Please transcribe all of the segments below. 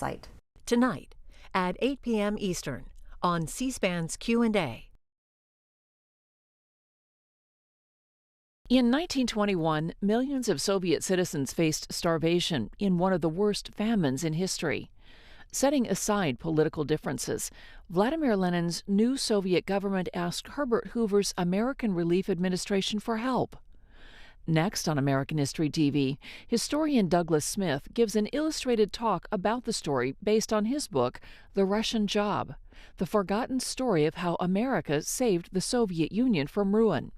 website. Tonight at 8 p.m. Eastern on C-SPAN's Q&A. In 1921, millions of Soviet citizens faced starvation in one of the worst famines in history. Setting aside political differences, Vladimir Lenin's new Soviet government asked Herbert Hoover's American Relief Administration for help. Next on American History TV, historian Douglas Smith gives an illustrated talk about the story based on his book, The Russian Job, the forgotten story of how America saved the Soviet Union from ruin.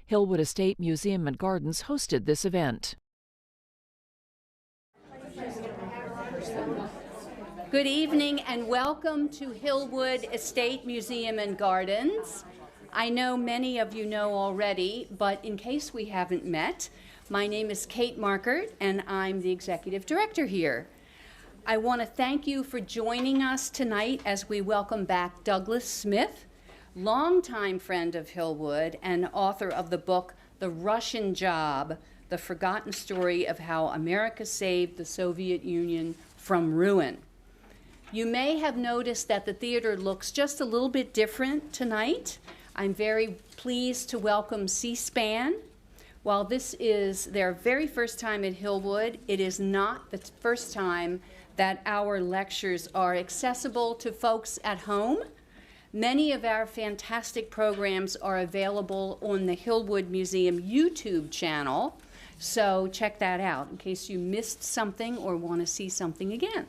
Hillwood Estate Museum and Gardens hosted this event. Good evening and welcome to Hillwood Estate Museum and Gardens. I know many of you know already, but in case we haven't met, my name is Kate Markert and I'm the executive director here. I want to thank you for joining us tonight as we welcome back Douglas Smith, longtime friend of Hillwood and author of the book, The Russian Job, the forgotten story of how America saved the Soviet Union from ruin. You may have noticed that the theater looks just a little bit different tonight. I'm very pleased to welcome C-SPAN. While this is their very first time at Hillwood, it is not the first time that our lectures are accessible to folks at home. Many of our fantastic programs are available on the Hillwood Museum YouTube channel, so check that out in case you missed something or want to see something again.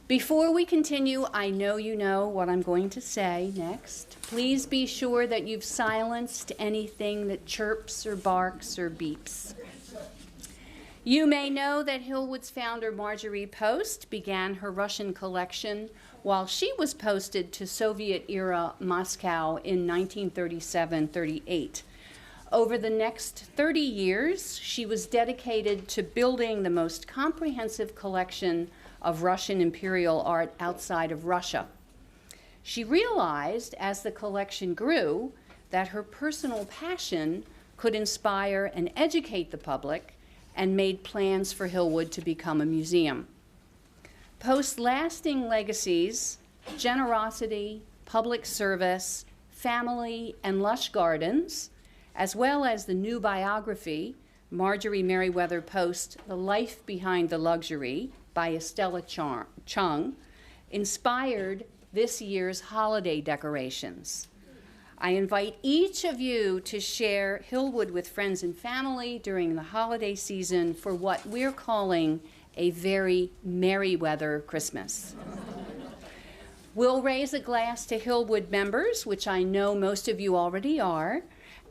Before we continue, I know you know what I'm going to say next. Please be sure that you've silenced anything that chirps or barks or beeps. You may know that Hillwood's founder, Marjorie Post, began her Russian collection while she was posted to Soviet-era Moscow in 1937-38. Over the next 30 years, she was dedicated to building the most comprehensive collection of Russian imperial art outside of Russia. She realized as the collection grew that her personal passion could inspire and educate the public and made plans for Hillwood to become a museum. Post's lasting legacies, generosity, public service, family, and lush gardens, as well as the new biography, Marjorie Merriweather Post, The Life Behind the Luxury, by Estella Chung, inspired this year's holiday decorations. I invite each of you to share Hillwood with friends and family during the holiday season for what we're calling a very Merriweather Christmas. We'll raise a glass to Hillwood members, which I know most of you already are,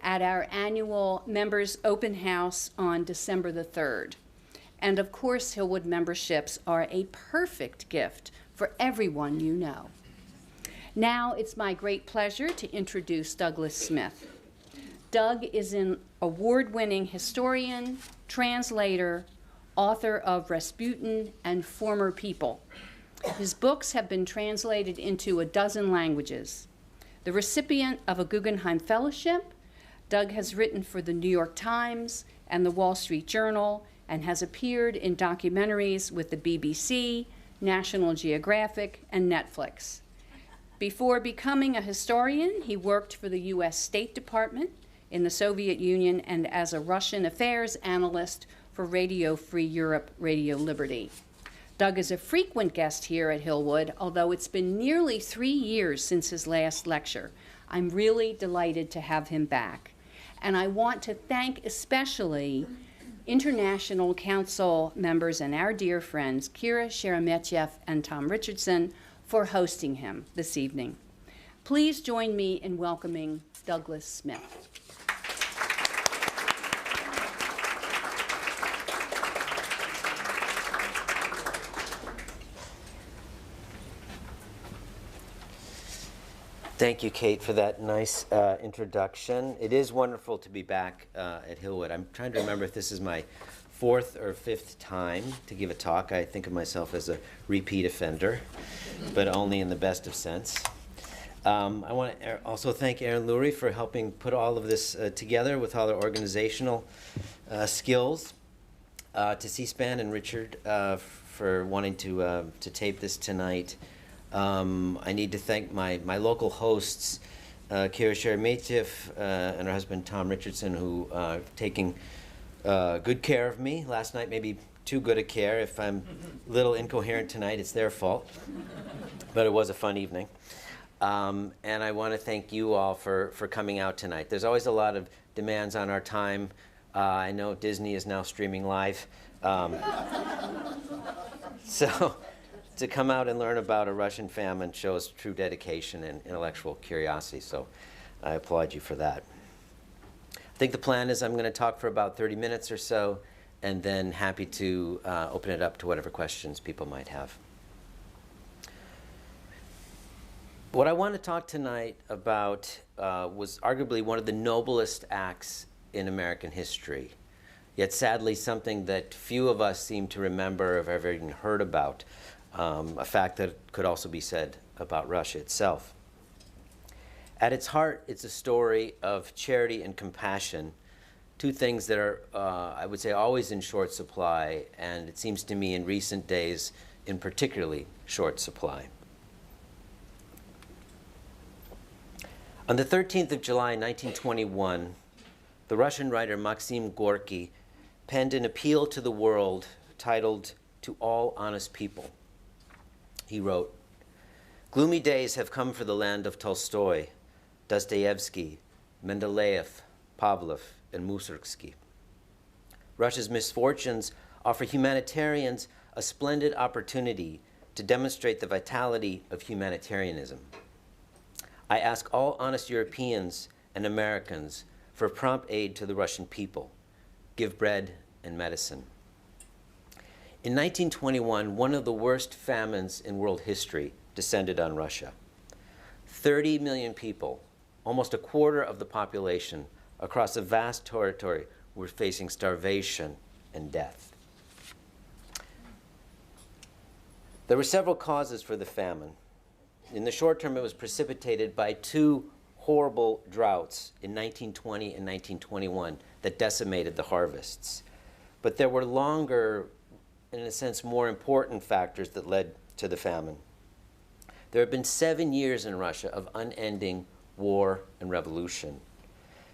at our annual Members Open House on December the 3rd. And of course, Hillwood memberships are a perfect gift for everyone you know. Now it's my great pleasure to introduce Douglas Smith. Doug is an award-winning historian, translator, author of Rasputin and Former People. His books have been translated into 12 languages. The recipient of a Guggenheim Fellowship, Doug has written for the New York Times and the Wall Street Journal and has appeared in documentaries with the BBC, National Geographic, and Netflix. Before becoming a historian, he worked for the U.S. State Department in the Soviet Union and as a Russian affairs analyst for Radio Free Europe, Radio Liberty. Doug is a frequent guest here at Hillwood, although it's been nearly 3 years since his last lecture. I'm really delighted to have him back. And I want to thank especially International Council members and our dear friends, Kira Sheremetyev and Tom Richardson, for hosting him this evening. Please join me in welcoming Douglas Smith. Thank you, Kate, for that nice introduction. It is wonderful to be back at Hillwood. I'm trying to remember if this is my 4th or 5th time to give a talk. I think of myself as a repeat offender, but only in the best of sense. I want to also thank Erin Lurie for helping put all of this together with all their organizational skills, to C-SPAN and Richard for wanting to tape this tonight. I need to thank my local hosts, Kira Sheremetyev and her husband Tom Richardson, who are taking good care of me. Last night, maybe too good a care. If I'm a little incoherent tonight, it's their fault. But it was a fun evening. And I want to thank you all for coming out tonight. There's always a lot of demands on our time. I know Disney is now streaming live. So to come out and learn about a Russian famine shows true dedication and intellectual curiosity. So I applaud you for that. I think the plan is I'm going to talk for about 30 minutes or so, and then happy to open it up to whatever questions people might have. What I want to talk tonight about was arguably one of the noblest acts in American history, yet sadly something that few of us seem to remember or have ever even heard about, a fact that could also be said about Russia itself. At its heart, it's a story of charity and compassion, two things that are, I would say, always in short supply, and it seems to me in recent days in particularly short supply. On the 13th of July, 1921, the Russian writer Maxim Gorky penned an appeal to the world titled "To All Honest People." He wrote, "Gloomy days have come for the land of Tolstoy, Dostoevsky, Mendeleev, Pavlov, and Mussorgsky. Russia's misfortunes offer humanitarians a splendid opportunity to demonstrate the vitality of humanitarianism. I ask all honest Europeans and Americans for prompt aid to the Russian people. Give bread and medicine." In 1921, one of the worst famines in world history descended on Russia. 30 million people, almost a quarter of the population, across a vast territory were facing starvation and death. There were several causes for the famine. In the short term, it was precipitated by two horrible droughts in 1920 and 1921 that decimated the harvests. But there were longer, in a sense, more important factors that led to the famine. There have been 7 years in Russia of unending war and revolution,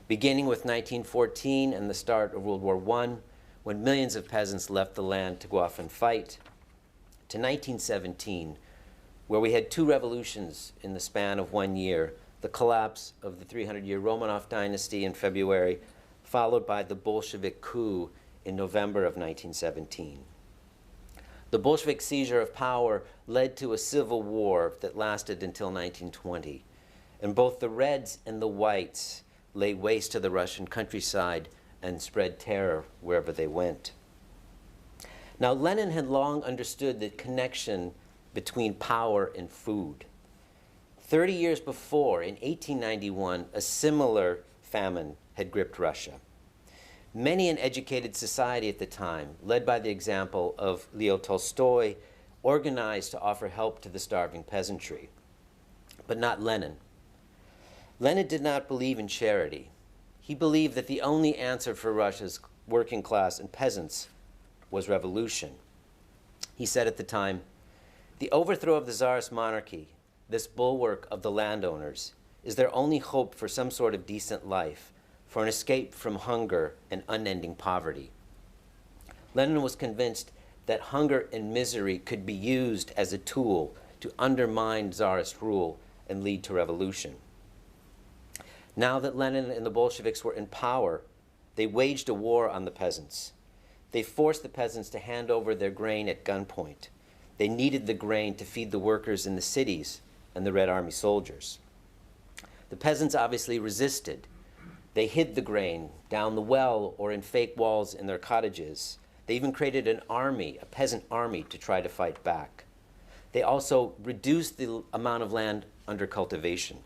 beginning with 1914 and the start of World War I, when millions of peasants left the land to go off and fight, to 1917, where we had two revolutions in the span of 1 year, the collapse of the 300-year Romanov dynasty in February, followed by the Bolshevik coup in November of 1917. The Bolshevik seizure of power led to a civil war that lasted until 1920, and both the Reds and the Whites laid waste to the Russian countryside and spread terror wherever they went. Now, Lenin had long understood the connection between power and food. 30 years before, in 1891, a similar famine had gripped Russia. Many in educated society at the time, led by the example of Leo Tolstoy, organized to offer help to the starving peasantry. But not Lenin. Lenin did not believe in charity. He believed that the only answer for Russia's working class and peasants was revolution. He said at the time, "The overthrow of the Tsarist monarchy, this bulwark of the landowners, is their only hope for some sort of decent life, for an escape from hunger and unending poverty." Lenin was convinced that hunger and misery could be used as a tool to undermine Tsarist rule and lead to revolution. Now that Lenin and the Bolsheviks were in power, they waged a war on the peasants. They forced the peasants to hand over their grain at gunpoint. They needed the grain to feed the workers in the cities and the Red Army soldiers. The peasants obviously resisted. They hid the grain down the well or in fake walls in their cottages. They even created an army, a peasant army, to try to fight back. They also reduced the amount of land under cultivation.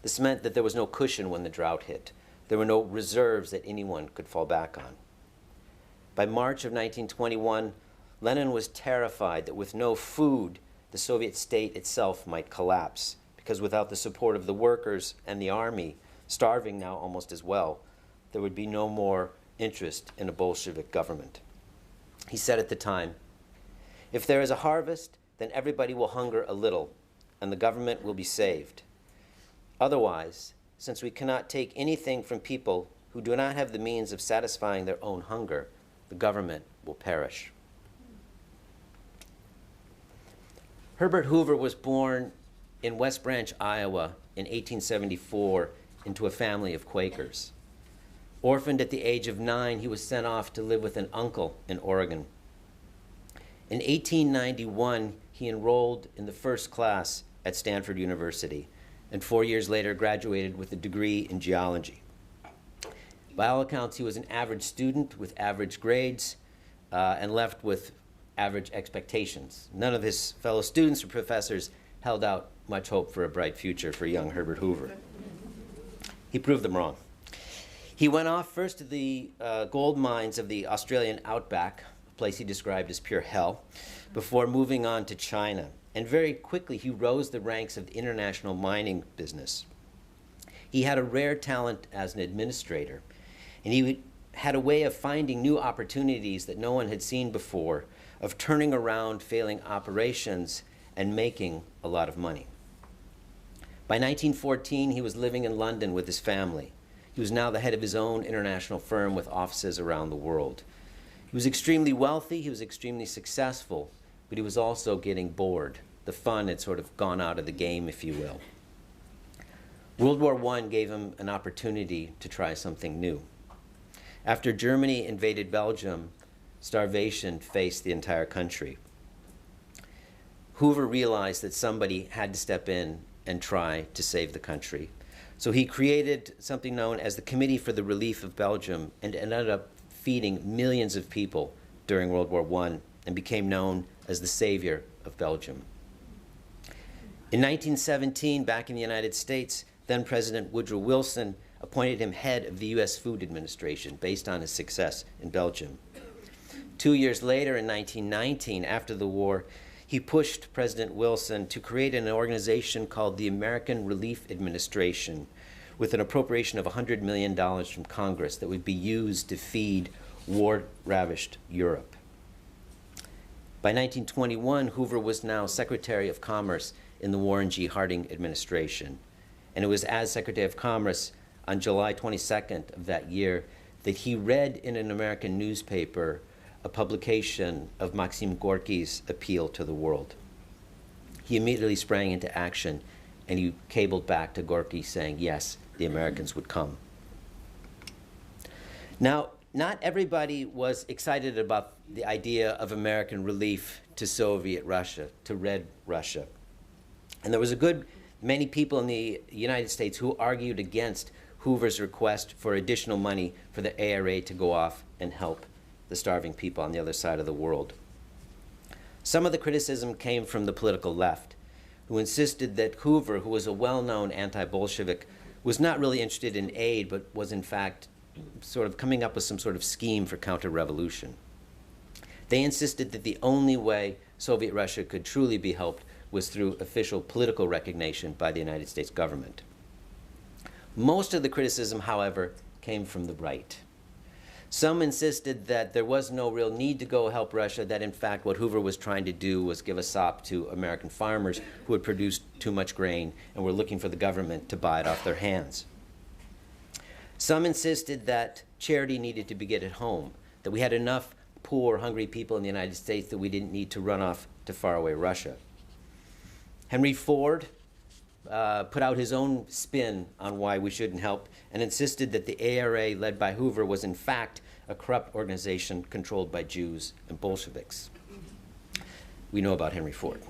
This meant that there was no cushion when the drought hit. There were no reserves that anyone could fall back on. By March of 1921, Lenin was terrified that with no food, the Soviet state itself might collapse, because without the support of the workers and the army, starving now almost as well, there would be no more interest in a Bolshevik government. He said at the time, If there is a harvest, then everybody will hunger a little, and the government will be saved. Otherwise, since we cannot take anything from people who do not have the means of satisfying their own hunger, the government will perish. Herbert Hoover was born in West Branch, Iowa in 1874 into a family of Quakers. Orphaned at the age of 9, he was sent off to live with an uncle in Oregon. In 1891, he enrolled in the first class at Stanford University, and 4 years later graduated with a degree in geology. By all accounts, he was an average student with average grades and left with average expectations. None of his fellow students or professors held out much hope for a bright future for young Herbert Hoover. He proved them wrong. He went off first to the gold mines of the Australian outback, a place he described as pure hell, before moving on to China. And very quickly, he rose the ranks of the international mining business. He had a rare talent as an administrator, and he had a way of finding new opportunities that no one had seen before, of turning around failing operations and making a lot of money. By 1914, he was living in London with his family. He was now the head of his own international firm with offices around the world. He was extremely wealthy, he was extremely successful, but he was also getting bored. The fun had sort of gone out of the game, if you will. World War I gave him an opportunity to try something new. After Germany invaded Belgium, starvation faced the entire country. Hoover realized that somebody had to step in and try to save the country. So he created something known as the Committee for the Relief of Belgium and ended up feeding millions of people during World War I and became known as the savior of Belgium. In 1917, back in the United States, then President Woodrow Wilson appointed him head of the U.S. Food Administration based on his success in Belgium. 2 years later, in 1919, after the war, he pushed President Wilson to create an organization called the American Relief Administration with an appropriation of $100 million from Congress that would be used to feed war-ravished Europe. By 1921, Hoover was now Secretary of Commerce in the Warren G. Harding administration. And it was as Secretary of Commerce on July 22nd of that year that he read in an American newspaper a publication of Maxim Gorky's Appeal to the World. He immediately sprang into action, and he cabled back to Gorky saying, yes, the Americans would come. Now, not everybody was excited about the idea of American relief to Soviet Russia, to Red Russia. And there was a good many people in the United States who argued against Hoover's request for additional money for the ARA to go off and help the starving people on the other side of the world. Some of the criticism came from the political left, who insisted that Hoover, who was a well-known anti-Bolshevik, was not really interested in aid, but was in fact sort of coming up with some sort of scheme for counter-revolution. They insisted that the only way Soviet Russia could truly be helped was through official political recognition by the United States government. Most of the criticism, however, came from the right. Some insisted that there was no real need to go help Russia, that in fact what Hoover was trying to do was give a sop to American farmers who had produced too much grain and were looking for the government to buy it off their hands. Some insisted that charity needed to begin at home, that we had enough poor, hungry people in the United States that we didn't need to run off to faraway Russia. Henry Ford put out his own spin on why we shouldn't help and insisted that the ARA, led by Hoover, was in fact a corrupt organization controlled by Jews and Bolsheviks. We know about Henry Ford.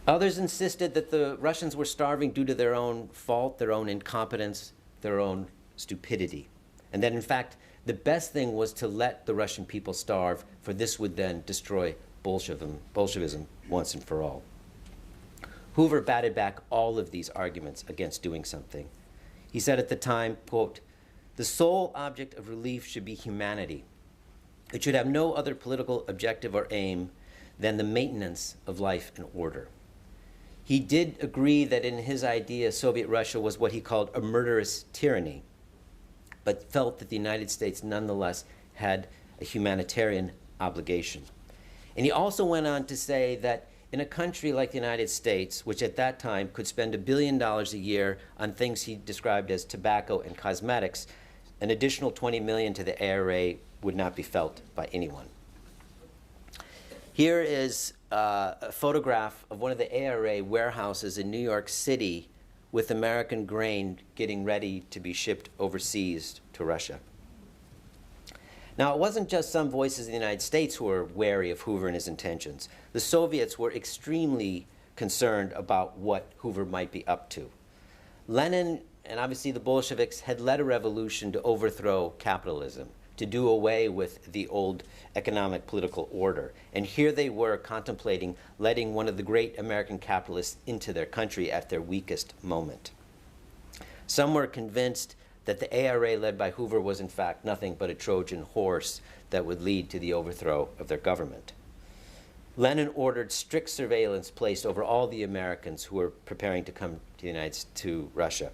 Others insisted that the Russians were starving due to their own fault, their own incompetence, their own stupidity, and that in fact the best thing was to let the Russian people starve, for this would then destroy Bolshevism once and for all. Hoover batted back all of these arguments against doing something. He said at the time, quote, "The sole object of relief should be humanity. It should have no other political objective or aim than the maintenance of life and order." He did agree that in his idea, Soviet Russia was what he called a murderous tyranny, but felt that the United States nonetheless had a humanitarian obligation. And he also went on to say that in a country like the United States, which at that time could spend $1 billion a year on things he described as tobacco and cosmetics, an additional $20 million to the ARA would not be felt by anyone. Here is a photograph of one of the ARA warehouses in New York City with American grain getting ready to be shipped overseas to Russia. Now, it wasn't just some voices in the United States who were wary of Hoover and his intentions. The Soviets were extremely concerned about what Hoover might be up to. Lenin and obviously the Bolsheviks had led a revolution to overthrow capitalism, to do away with the old economic political order. And here they were contemplating letting one of the great American capitalists into their country at their weakest moment. Some were convinced that the ARA led by Hoover was in fact nothing but a Trojan horse that would lead to the overthrow of their government. Lenin ordered strict surveillance placed over all the Americans who were preparing to come to Russia.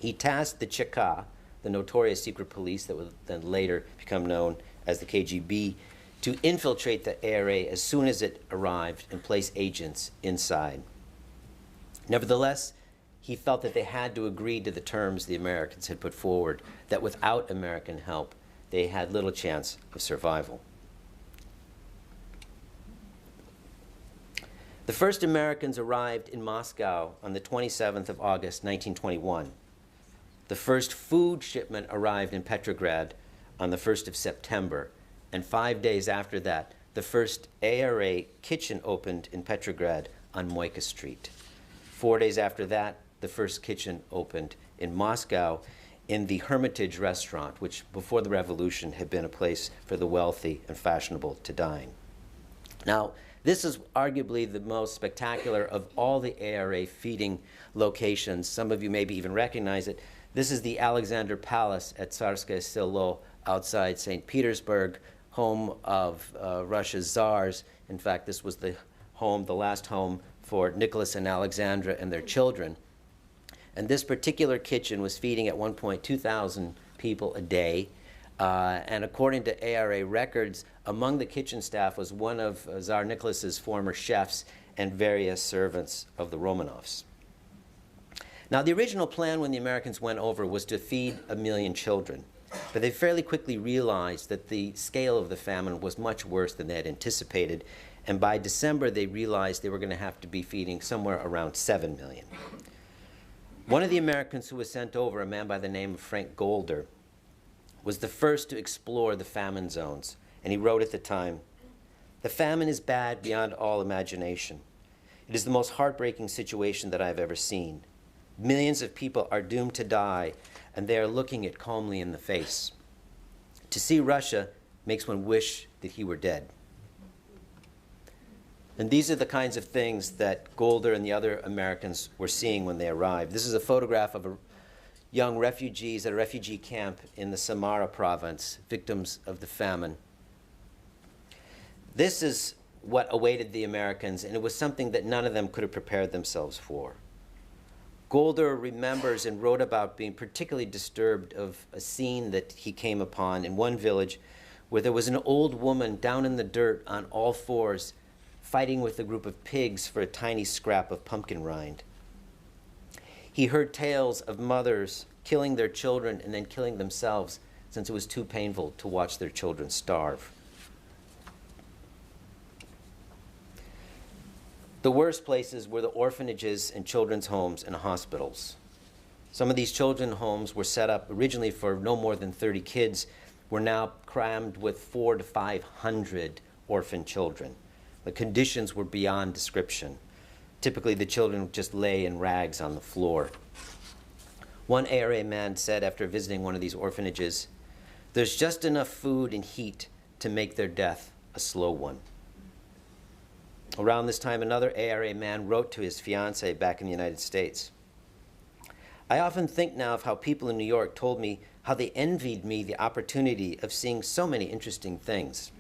He tasked the Cheka, the notorious secret police that would then later become known as the KGB, to infiltrate the ARA as soon as it arrived and place agents inside. Nevertheless, he felt that they had to agree to the terms the Americans had put forward, that without American help, they had little chance of survival. The first Americans arrived in Moscow on the 27th of August, 1921. The first food shipment arrived in Petrograd on the 1st of September, and 5 days after that, the first ARA kitchen opened in Petrograd on Moika Street. 4 days after that, the first kitchen opened in Moscow in the Hermitage restaurant, which before the revolution had been a place for the wealthy and fashionable to dine. Now, this is arguably the most spectacular of all the ARA feeding locations. Some of you maybe even recognize it. This is the Alexander Palace at Tsarskoye Selo outside St. Petersburg, home of Russia's czars. In fact, this was the last home for Nicholas and Alexandra and their children. And this particular kitchen was feeding at one point 2,000 people a day. And according to ARA records, among the kitchen staff was one of Tsar Nicholas's former chefs and various servants of the Romanovs. Now, the original plan when the Americans went over was to feed 1 million children. But they fairly quickly realized that the scale of the famine was much worse than they had anticipated. And by December, they realized they were going to have to be feeding somewhere around 7 million. One of the Americans who was sent over, a man by the name of Frank Golder, was the first to explore the famine zones. And he wrote at the time, "The famine is bad beyond all imagination. It is the most heartbreaking situation that I have ever seen. Millions of people are doomed to die, and they are looking it calmly in the face. To see Russia makes one wish that he were dead." And these are the kinds of things that Golder and the other Americans were seeing when they arrived. This is a photograph of young refugees at a refugee camp in the Samara province, victims of the famine. This is what awaited the Americans, and it was something that none of them could have prepared themselves for. Golder remembers and wrote about being particularly disturbed of a scene that he came upon in one village where there was an old woman down in the dirt on all fours fighting with a group of pigs for a tiny scrap of pumpkin rind. He heard tales of mothers killing their children and then killing themselves since it was too painful to watch their children starve. The worst places were the orphanages and children's homes and hospitals. Some of these children's homes were set up originally for no more than 30 kids, were now crammed with 400 to 500 orphan children. The conditions were beyond description. Typically, the children would just lay in rags on the floor. One ARA man said after visiting one of these orphanages, "There's just enough food and heat to make their death a slow one." Around this time, another ARA man wrote to his fiancée back in the United States. "I often think now of how people in New York told me how they envied me the opportunity of seeing so many interesting things."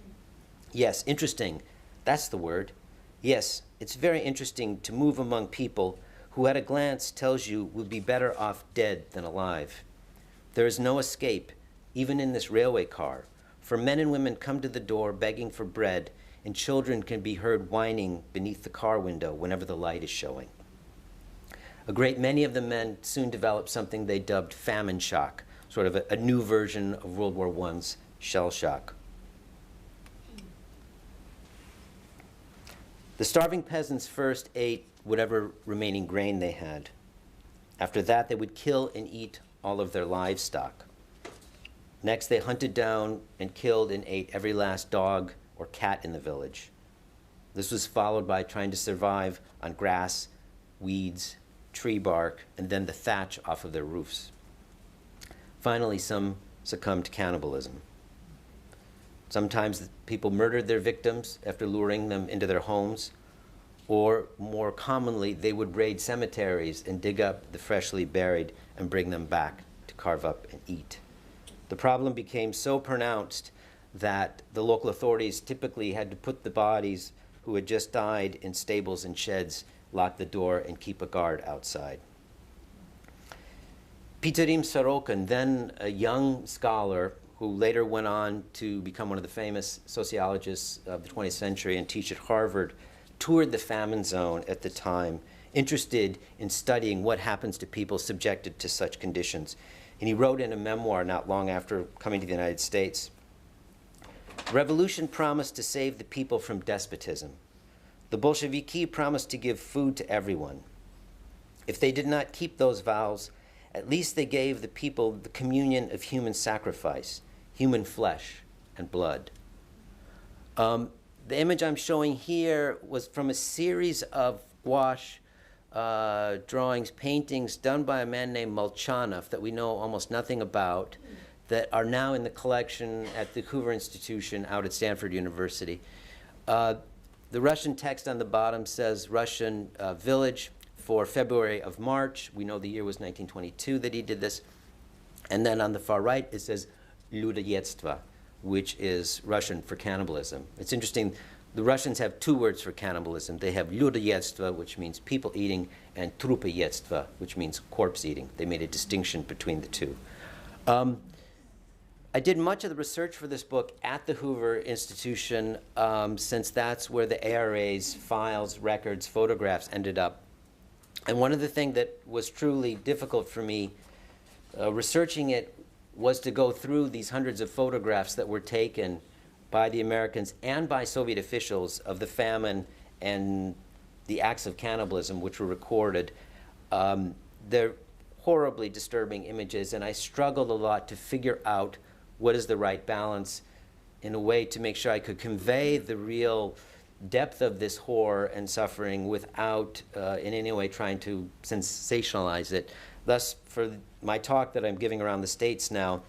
Yes, interesting, that's the word. Yes, it's very interesting to move among people who at a glance tells you would be better off dead than alive. There is no escape, even in this railway car, for men and women come to the door begging for bread, and children can be heard whining beneath the car window whenever the light is showing. A great many of the men soon developed something they dubbed famine shock, sort of a new version of World War I's shell shock. The starving peasants first ate whatever remaining grain they had. After that, they would kill and eat all of their livestock. Next, they hunted down and killed and ate every last dog or cat in the village. This was followed by trying to survive on grass, weeds, tree bark, and then the thatch off of their roofs. Finally, some succumbed to cannibalism. Sometimes people murdered their victims after luring them into their homes, or more commonly, they would raid cemeteries and dig up the freshly buried and bring them back to carve up and eat. The problem became so pronounced that the local authorities typically had to put the bodies who had just died in stables and sheds, lock the door, and keep a guard outside. Piterim Sorokin, then a young scholar who later went on to become one of the famous sociologists of the 20th century and teach at Harvard, toured the famine zone at the time, interested in studying what happens to people subjected to such conditions. And he wrote in a memoir not long after coming to the United States, "Revolution promised to save the people from despotism. The Bolsheviki promised to give food to everyone. If they did not keep those vows, at least they gave the people the communion of human sacrifice, human flesh and blood." The image I'm showing here was from a series of gouache drawings, paintings done by a man named Molchanov that we know almost nothing about, that are now in the collection at the Hoover Institution out at Stanford University. The Russian text on the bottom says Russian village for February of March. We know the year was 1922 that he did this. And then on the far right, it says Людоедство, which is Russian for cannibalism. It's interesting, the Russians have two words for cannibalism. They have людоедство, which means people eating, and трупоедство, which means corpse eating. They made a distinction between the two. I did much of the research for this book at the Hoover Institution, since that's where the ARA's files, records, photographs ended up. And one of the things that was truly difficult for me researching it was to go through these hundreds of photographs that were taken by the Americans and by Soviet officials of the famine and the acts of cannibalism which were recorded. They're horribly disturbing images, and I struggled a lot to figure out what is the right balance in a way to make sure I could convey the real depth of this horror and suffering without in any way trying to sensationalize it. Thus, for my talk that I'm giving around the States now,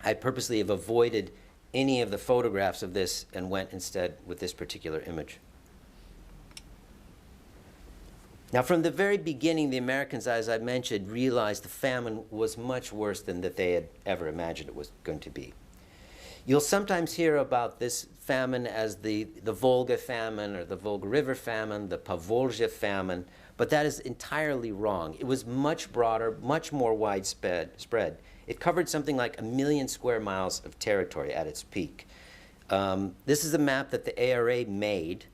I purposely have avoided any of the photographs of this and went instead with this particular image. Now, from the very beginning, the Americans, as I mentioned, realized the famine was much worse than that they had ever imagined it was going to be. You'll sometimes hear about this famine as the Volga famine or the Volga River famine, the Povolzhia famine, but that is entirely wrong. It was much broader, much more widespread. It covered something like 1 million square miles of territory at its peak. This is a map that the ARA made.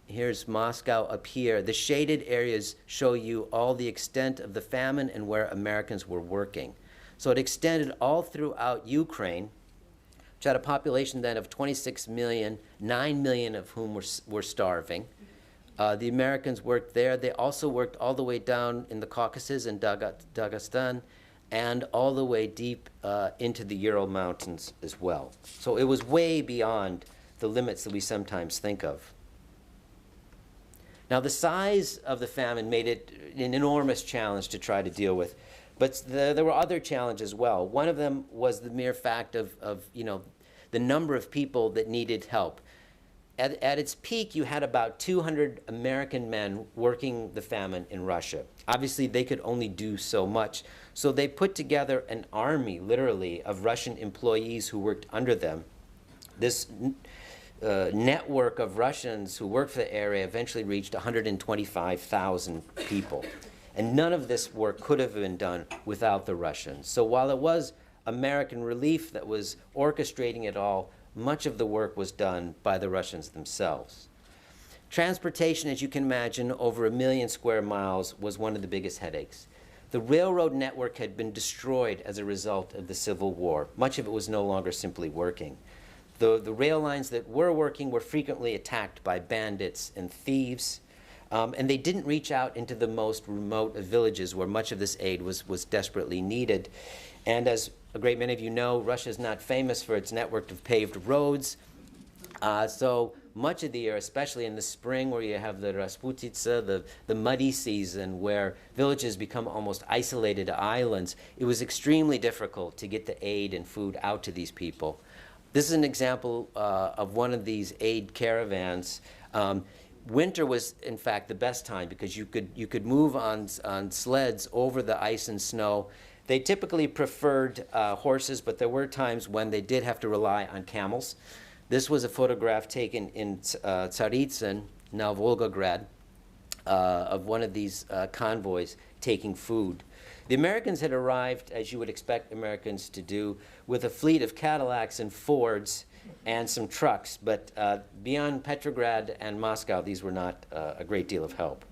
Here's Moscow up here. The shaded areas show you all the extent of the famine and where Americans were working. So it extended all throughout Ukraine, which had a population then of 26 million, 9 million of whom were starving. The Americans worked there. They also worked all the way down in the Caucasus and Dagestan, and all the way deep into the Ural Mountains as well. So it was way beyond the limits that we sometimes think of. Now, the size of the famine made it an enormous challenge to try to deal with. But there were other challenges as well. One of them was the mere fact of the number of people that needed help. At its peak, you had about 200 American men working the famine in Russia. Obviously, they could only do so much. So they put together an army, literally, of Russian employees who worked under them. This network of Russians who worked for the area eventually reached 125,000 people. And none of this work could have been done without the Russians. So while it was American relief that was orchestrating it all, much of the work was done by the Russians themselves. Transportation, as you can imagine, over 1 million square miles was one of the biggest headaches. The railroad network had been destroyed as a result of the Civil War. Much of it was no longer simply working. The rail lines that were working were frequently attacked by bandits and thieves, and they didn't reach out into the most remote of villages where much of this aid was desperately needed. And as a great many of you know, Russia is not famous for its network of paved roads. So much of the year, especially in the spring where you have the Rasputitsa, the muddy season where villages become almost isolated islands, it was extremely difficult to get the aid and food out to these people. This is an example of one of these aid caravans. Winter was, in fact, the best time because you could move on sleds over the ice and snow. They typically preferred horses, but there were times when they did have to rely on camels. This was a photograph taken in Tsaritsyn, now Volgograd, of one of these convoys taking food. The Americans had arrived, as you would expect Americans to do, with a fleet of Cadillacs and Fords and some trucks, but beyond Petrograd and Moscow, these were not a great deal of help.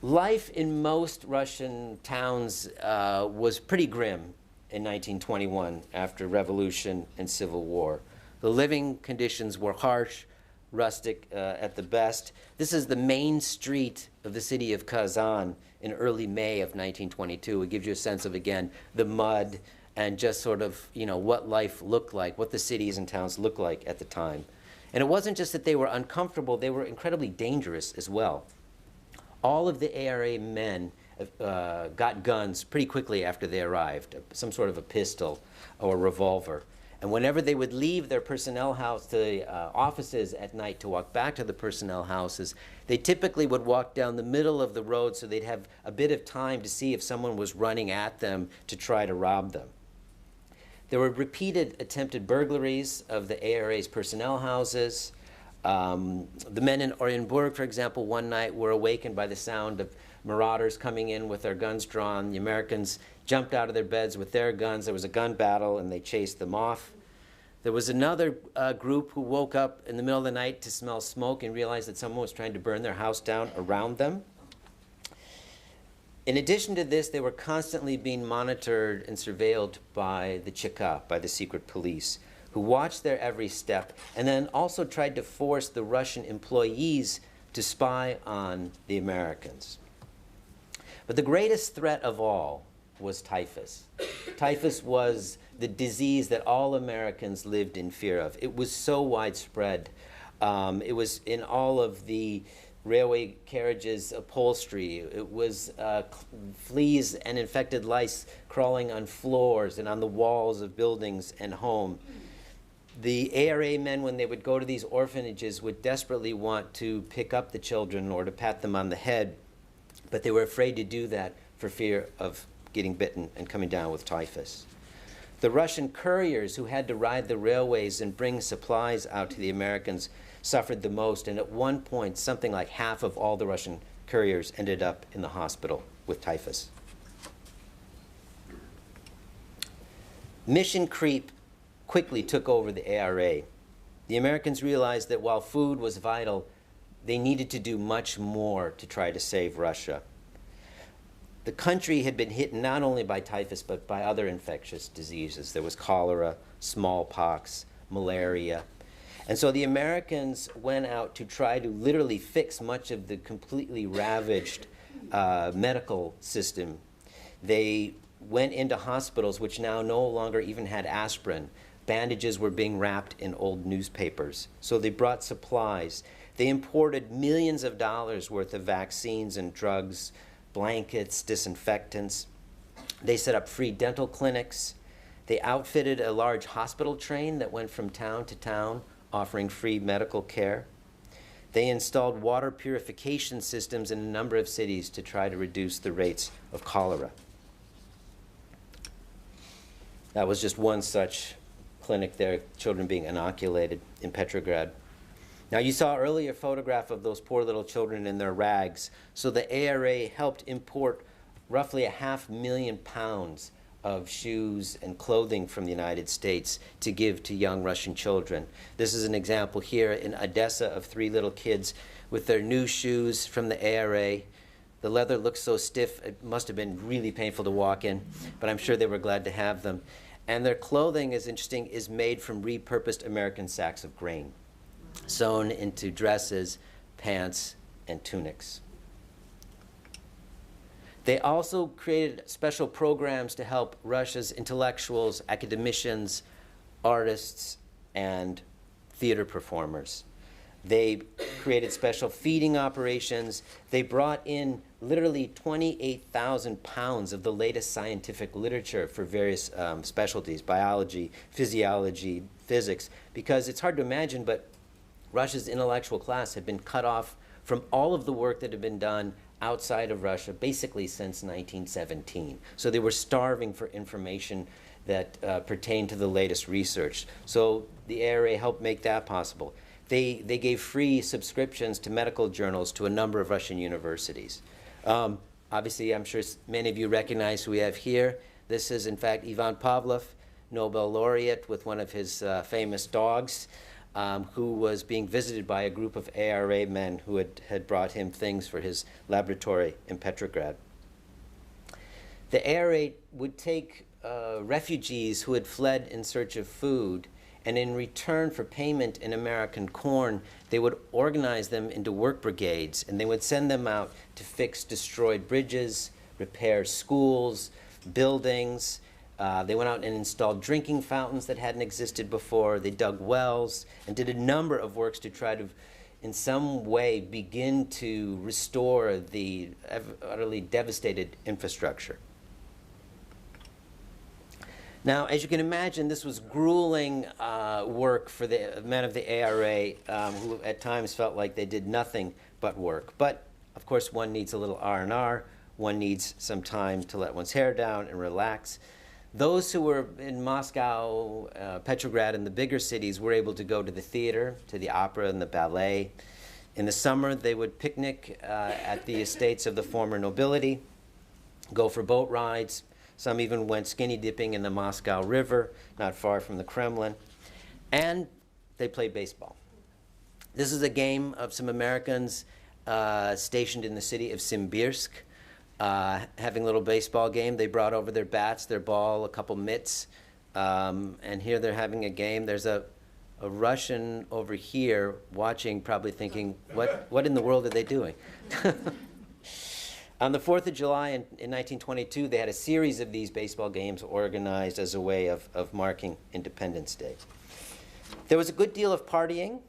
Life in most Russian towns was pretty grim in 1921 after revolution and civil war. The living conditions were harsh, rustic at the best. This is the main street of the city of Kazan in early May of 1922. It gives you a sense of, again, the mud and just sort of, what life looked like, what the cities and towns looked like at the time. And it wasn't just that they were uncomfortable, they were incredibly dangerous as well. All of the ARA men got guns pretty quickly after they arrived, some sort of a pistol or a revolver. And whenever they would leave their personnel house to the offices at night to walk back to the personnel houses, they typically would walk down the middle of the road so they'd have a bit of time to see if someone was running at them to try to rob them. There were repeated attempted burglaries of the ARA's personnel houses. The men in Orenburg, for example, one night were awakened by the sound of marauders coming in with their guns drawn. The Americans jumped out of their beds with their guns. There was a gun battle, and they chased them off. There was another group who woke up in the middle of the night to smell smoke and realized that someone was trying to burn their house down around them. In addition to this, they were constantly being monitored and surveilled by the Cheka, by the secret police, who watched their every step and then also tried to force the Russian employees to spy on the Americans. But the greatest threat of all was typhus. Typhus was the disease that all Americans lived in fear of. It was so widespread. It was in all of the railway carriages upholstery. It was fleas and infected lice crawling on floors and on the walls of buildings and home. The ARA men, when they would go to these orphanages, would desperately want to pick up the children or to pat them on the head, but they were afraid to do that for fear of getting bitten and coming down with typhus. The Russian couriers who had to ride the railways and bring supplies out to the Americans suffered the most, and at one point, something like half of all the Russian couriers ended up in the hospital with typhus. Mission creep quickly took over the ARA. The Americans realized that while food was vital, they needed to do much more to try to save Russia. The country had been hit not only by typhus, but by other infectious diseases. There was cholera, smallpox, malaria. And so the Americans went out to try to literally fix much of the completely ravaged medical system. They went into hospitals which now no longer even had aspirin. Bandages were being wrapped in old newspapers. So they brought supplies. They imported millions of dollars worth of vaccines and drugs, blankets, disinfectants. They set up free dental clinics. They outfitted a large hospital train that went from town to town, offering free medical care. They installed water purification systems in a number of cities to try to reduce the rates of cholera. That was just one such clinic there, children being inoculated in Petrograd. Now, you saw earlier a photograph of those poor little children in their rags. So the ARA helped import roughly 500,000 pounds of shoes and clothing from the United States to give to young Russian children. This is an example here in Odessa of 3 little kids with their new shoes from the ARA. The leather looks so stiff, it must have been really painful to walk in, but I'm sure they were glad to have them. And their clothing, is interesting, is made from repurposed American sacks of grain, sewn into dresses, pants, and tunics. They also created special programs to help Russia's intellectuals, academicians, artists, and theater performers. They created special feeding operations. They brought in literally 28,000 pounds of the latest scientific literature for various specialties, biology, physiology, physics, because it's hard to imagine, but Russia's intellectual class had been cut off from all of the work that had been done outside of Russia basically since 1917. So they were starving for information that pertained to the latest research. So the ARA helped make that possible. They gave free subscriptions to medical journals to a number of Russian universities. Obviously, I'm sure many of you recognize who we have here. This is, in fact, Ivan Pavlov, Nobel laureate with one of his famous dogs, who was being visited by a group of ARA men who had brought him things for his laboratory in Petrograd. The ARA would take refugees who had fled in search of food, and in return for payment in American corn, they would organize them into work brigades, and they would send them out to fix destroyed bridges, repair schools, buildings. They went out and installed drinking fountains that hadn't existed before. They dug wells and did a number of works to try to, in some way, begin to restore the utterly devastated infrastructure. Now, as you can imagine, this was grueling work for the men of the ARA, who at times felt like they did nothing but work. But, of course, one needs a little R&R. One needs some time to let one's hair down and relax. Those who were in Moscow, Petrograd, and the bigger cities were able to go to the theater, to the opera and the ballet. In the summer, they would picnic at the estates of the former nobility, go for boat rides. Some even went skinny dipping in the Moscow River, not far from the Kremlin. And they played baseball. This is a game of some Americans stationed in the city of Simbirsk, having a little baseball game. They brought over their bats, their ball, a couple mitts, and here they're having a game. There's a Russian over here watching, probably thinking, what in the world are they doing? On the 4th of July in 1922, they had a series of these baseball games organized as a way of marking Independence Day. There was a good deal of partying.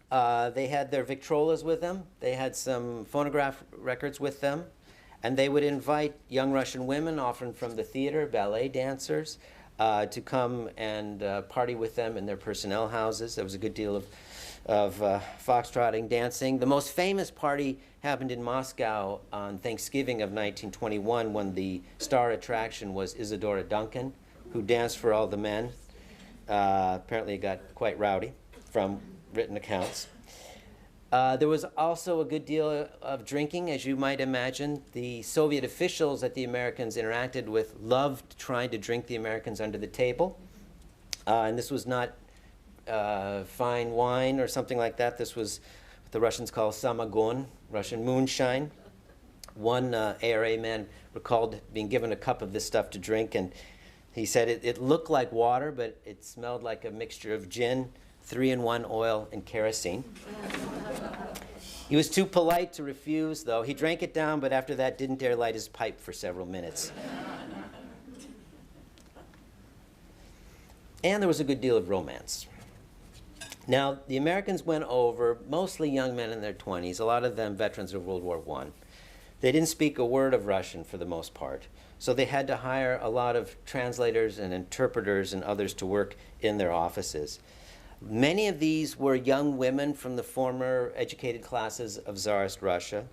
They had their Victrolas with them. They had some phonograph records with them. And they would invite young Russian women, often from the theater, ballet dancers, to come and party with them in their personnel houses. There was a good deal of foxtrotting, dancing. The most famous party happened in Moscow on Thanksgiving of 1921, when the star attraction was Isadora Duncan, who danced for all the men. Apparently it got quite rowdy from written accounts. There was also a good deal of drinking, as you might imagine. The Soviet officials that the Americans interacted with loved trying to drink the Americans under the table. And this was not fine wine or something like that. This was what the Russians call samagon, Russian moonshine. One ARA man recalled being given a cup of this stuff to drink, and he said it looked like water, but it smelled like a mixture of gin, 3-in-1 oil, and kerosene. He was too polite to refuse, though. He drank it down, but after that didn't dare light his pipe for several minutes. And there was a good deal of romance. Now, the Americans went over, mostly young men in their 20s, a lot of them veterans of World War I. They didn't speak a word of Russian for the most part, so they had to hire a lot of translators and interpreters and others to work in their offices. Many of these were young women from the former educated classes of Tsarist Russia,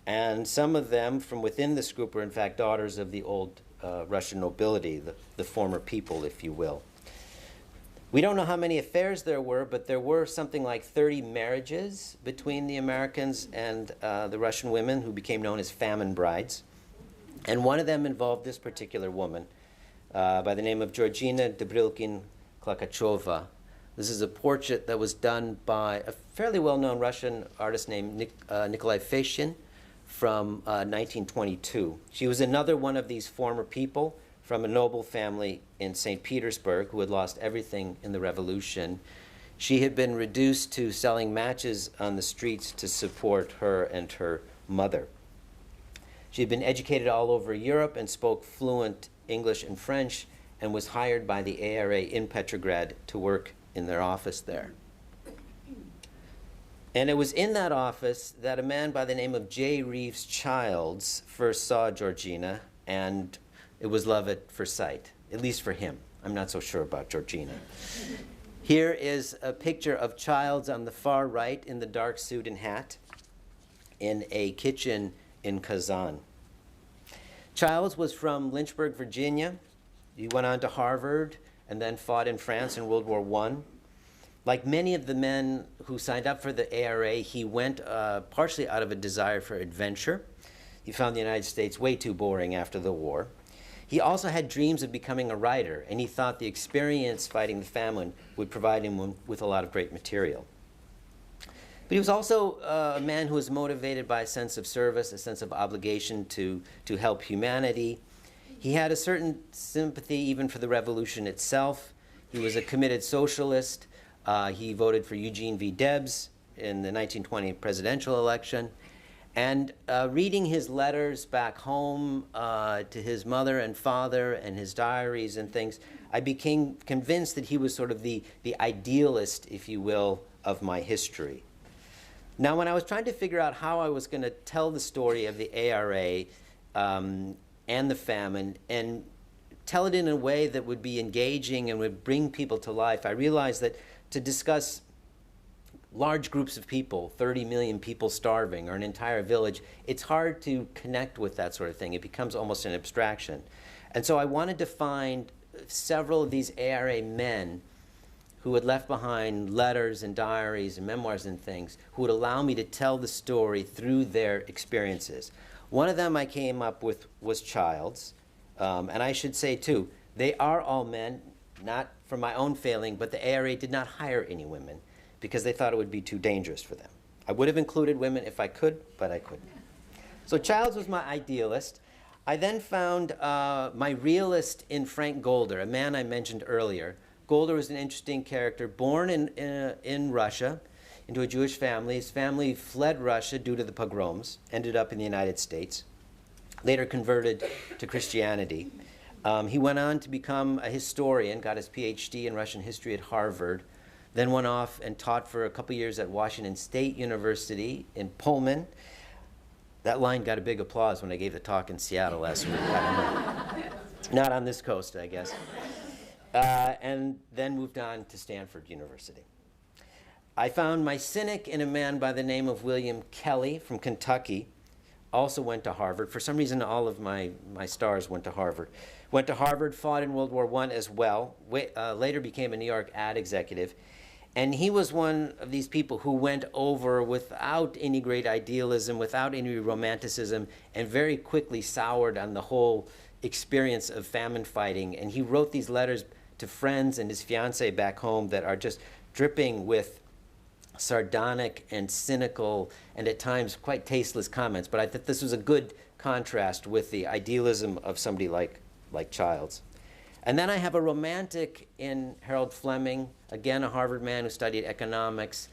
and some of them from within this group were in fact daughters of the old Russian nobility, the former people, if you will. We don't know how many affairs there were, but there were something like 30 marriages between the Americans and the Russian women, who became known as famine brides. And one of them involved this particular woman. by the name of Georgina Debrilkin-Klakachova. This is a portrait that was done by a fairly well-known Russian artist named Nikolai Feshin from 1922. She was another one of these former people from a noble family in St. Petersburg who had lost everything in the revolution. She had been reduced to selling matches on the streets to support her and her mother. She had been educated all over Europe and spoke fluent English and French and was hired by the ARA in Petrograd to work in their office there. And it was in that office that a man by the name of J. Reeves Childs first saw Georgina, and it was love at first sight, at least for him. I'm not so sure about Georgina. Here is a picture of Childs on the far right in the dark suit and hat in a kitchen in Kazan. Childs was from Lynchburg, Virginia. He went on to Harvard and then fought in France in World War I. Like many of the men who signed up for the ARA, he went partially out of a desire for adventure. He found the United States way too boring after the war. He also had dreams of becoming a writer, and he thought the experience fighting the famine would provide him with a lot of great material. But he was also a man who was motivated by a sense of service, a sense of obligation to help humanity. He had a certain sympathy even for the revolution itself. He was a committed socialist. He voted for Eugene V. Debs in the 1920 presidential election. And reading his letters back home to his mother and father and his diaries and things, I became convinced that he was sort of the idealist, if you will, of my history. Now, when I was trying to figure out how I was going to tell the story of the ARA and the famine and tell it in a way that would be engaging and would bring people to life, I realized that to discuss large groups of people, 30 million people starving, or an entire village, it's hard to connect with that sort of thing. It becomes almost an abstraction. And so I wanted to find several of these ARA men who had left behind letters and diaries and memoirs and things, who would allow me to tell the story through their experiences. One of them I came up with was Childs. And I should say, too, they are all men, not from my own failing, but the ARA did not hire any women because they thought it would be too dangerous for them. I would have included women if I could, but I couldn't. So Childs was my idealist. I then found my realist in Frank Golder, a man I mentioned earlier. Golder was an interesting character, born in Russia into a Jewish family. His family fled Russia due to the pogroms, ended up in the United States, later converted to Christianity. He went on to become a historian, got his PhD in Russian history at Harvard, then went off and taught for a couple years at Washington State University in Pullman. That line got a big applause when I gave the talk in Seattle last week. I don't know. Not on this coast, I guess. And then moved on to Stanford University. I found my cynic in a man by the name of William Kelly from Kentucky. Also went to Harvard. For some reason, all of my stars went to Harvard. Went to Harvard, fought in World War I as well. Later became a New York ad executive. And he was one of these people who went over without any great idealism, without any romanticism, and very quickly soured on the whole experience of famine fighting. And he wrote these letters to friends and his fiancée back home that are just dripping with sardonic and cynical and at times quite tasteless comments. But I thought this was a good contrast with the idealism of somebody like Childs. And then I have a romantic in Harold Fleming, again a Harvard man who studied economics.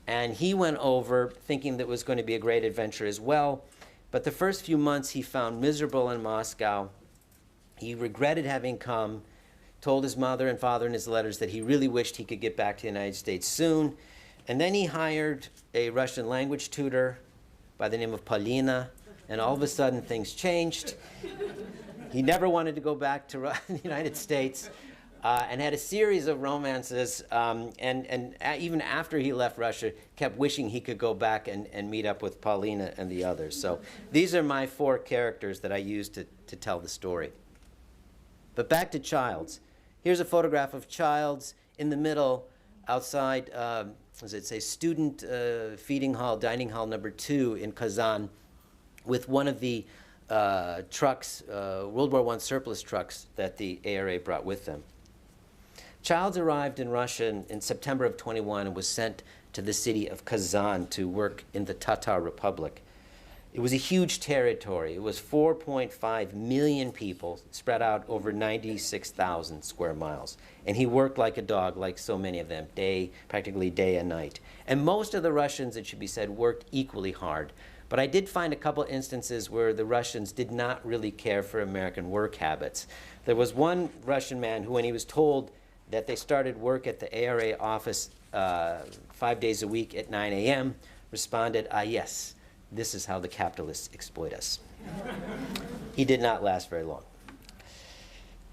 And he went over thinking that it was going to be a great adventure as well. But the first few months he found miserable in Moscow. He regretted having come, told his mother and father in his letters that he really wished he could get back to the United States soon. And then he hired a Russian language tutor by the name of Paulina, and all of a sudden things changed. He never wanted to go back to the United States and had a series of romances, and even after he left Russia, kept wishing he could go back and meet up with Paulina and the others. So these are my four characters that I used to tell the story. But back to Childs. Here's a photograph of Childs in the middle outside, as it say, student feeding hall, dining hall number 2 in Kazan, with one of the trucks, World War I surplus trucks that the ARA brought with them. Childs arrived in Russia in September of 21 and was sent to the city of Kazan to work in the Tatar Republic. It was a huge territory. It was 4.5 million people spread out over 96,000 square miles. And he worked like a dog, like so many of them, practically day and night. And most of the Russians, it should be said, worked equally hard. But I did find a couple instances where the Russians did not really care for American work habits. There was one Russian man who, when he was told that they started work at the ARA office 5 days a week at 9 a.m., responded, "Ah, yes, this is how the capitalists exploit us." He did not last very long.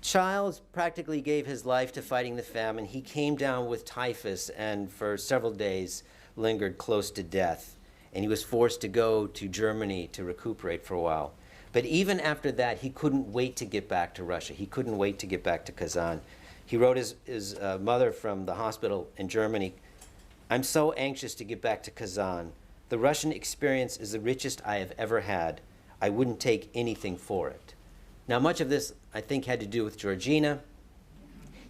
Childs practically gave his life to fighting the famine. He came down with typhus and for several days lingered close to death. And he was forced to go to Germany to recuperate for a while. But even after that, he couldn't wait to get back to Russia. He couldn't wait to get back to Kazan. He wrote his mother from the hospital in Germany, "I'm so anxious to get back to Kazan. The Russian experience is the richest I have ever had. I wouldn't take anything for it." Now, much of this, I think, had to do with Georgina.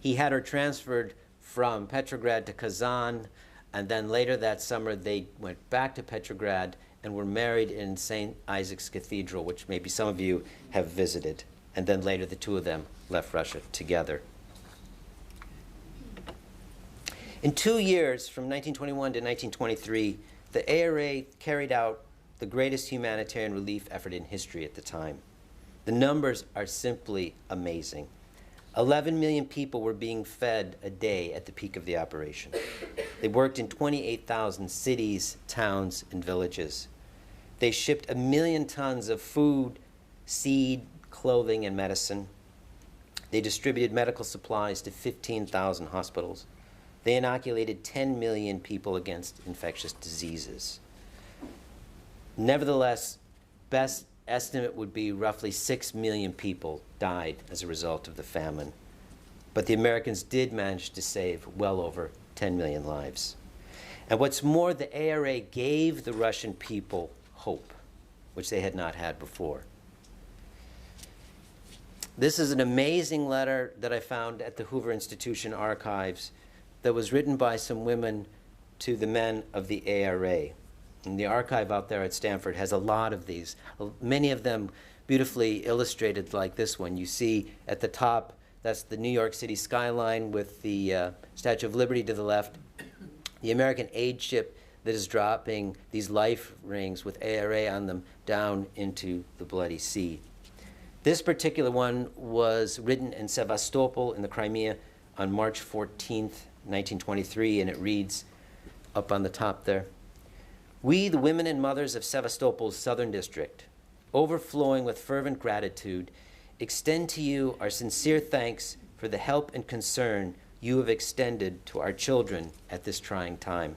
He had her transferred from Petrograd to Kazan, and then later that summer, they went back to Petrograd and were married in St. Isaac's Cathedral, which maybe some of you have visited. And then later, the two of them left Russia together. In 2 years, from 1921 to 1923, the ARA carried out the greatest humanitarian relief effort in history at the time. The numbers are simply amazing. 11 million people were being fed a day at the peak of the operation. They worked in 28,000 cities, towns, and villages. They shipped 1 million tons of food, seed, clothing, and medicine. They distributed medical supplies to 15,000 hospitals. They inoculated 10 million people against infectious diseases. Nevertheless, best estimate would be roughly 6 million people died as a result of the famine. But the Americans did manage to save well over 10 million lives. And what's more, the ARA gave the Russian people hope, which they had not had before. This is an amazing letter that I found at the Hoover Institution archives that was written by some women to the men of the ARA. And the archive out there at Stanford has a lot of these, many of them beautifully illustrated like this one. You see at the top, that's the New York City skyline with the Statue of Liberty to the left, the American aid ship that is dropping these life rings with ARA on them down into the bloody sea. This particular one was written in Sevastopol in the Crimea on March 14th, 1923, and it reads up on the top there, "We, the women and mothers of Sevastopol's southern district, overflowing with fervent gratitude, extend to you our sincere thanks for the help and concern you have extended to our children at this trying time.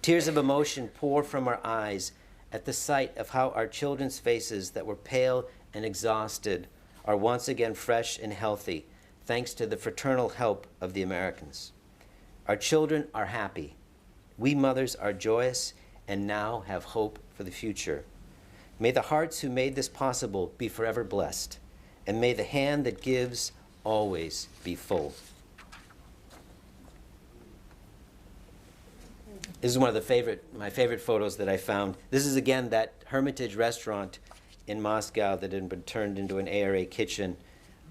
Tears of emotion pour from our eyes at the sight of how our children's faces that were pale and exhausted are once again fresh and healthy, thanks to the fraternal help of the Americans. Our children are happy. We mothers are joyous and now have hope for the future. May the hearts who made this possible be forever blessed, and may the hand that gives always be full." This is one of my favorite photos that I found. This is, again, that Hermitage restaurant in Moscow that had been turned into an ARA kitchen.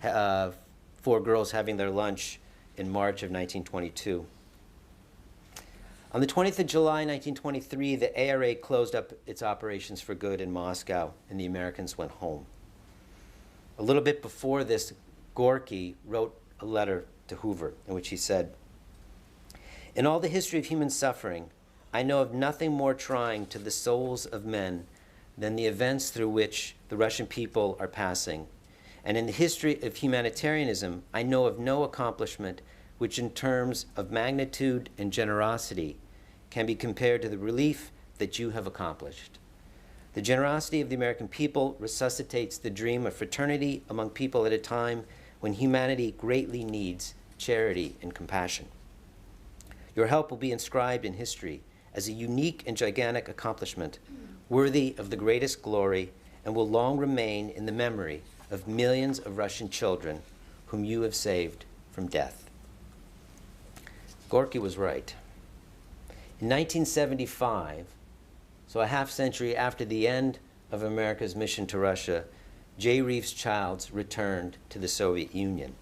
4 girls having their lunch in March of 1922. On the 20th of July, 1923, the ARA closed up its operations for good in Moscow, and the Americans went home. A little bit before this, Gorky wrote a letter to Hoover in which he said, "In all the history of human suffering, I know of nothing more trying to the souls of men than the events through which the Russian people are passing. And in the history of humanitarianism, I know of no accomplishment which in terms of magnitude and generosity can be compared to the relief that you have accomplished. The generosity of the American people resuscitates the dream of fraternity among people at a time when humanity greatly needs charity and compassion. Your help will be inscribed in history as a unique and gigantic accomplishment, worthy of the greatest glory and will long remain in the memory of millions of Russian children whom you have saved from death. Gorky was right. In 1975, so a half century after the end of America's mission to Russia, J. Reeves Childs returned to the Soviet Union.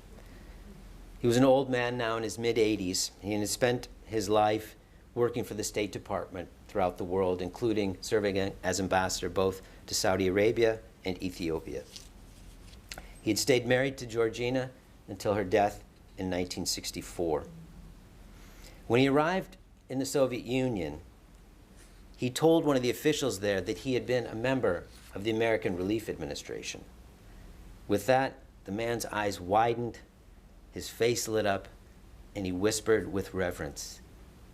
He was an old man now in his mid-80s. He had spent his life working for the State Department throughout the world, including serving as ambassador both to Saudi Arabia and Ethiopia. He had stayed married to Georgina until her death in 1964. When he arrived in the Soviet Union, he told one of the officials there that he had been a member of the American Relief Administration. With that, the man's eyes widened, his face lit up, and he whispered with reverence,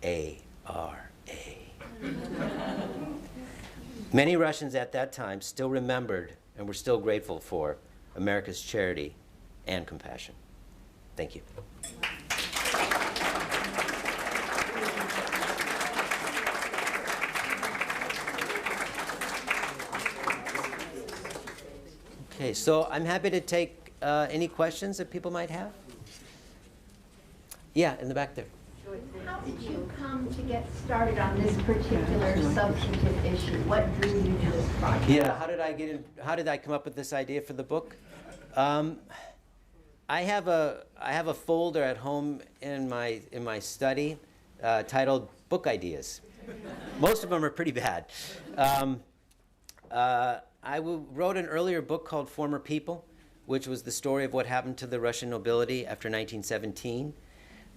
A-R-A. Many Russians at that time still remembered and were still grateful for America's charity and compassion. Thank you. Okay, so I'm happy to take any questions that people might have. Yeah, in the back there. How did you come to get started on this particular substantive issue? What drew you to this project? Yeah, how did I come up with this idea for the book? I have a folder at home in my study titled Book Ideas. Most of them are pretty bad. I wrote an earlier book called Former People, which was the story of what happened to the Russian nobility after 1917.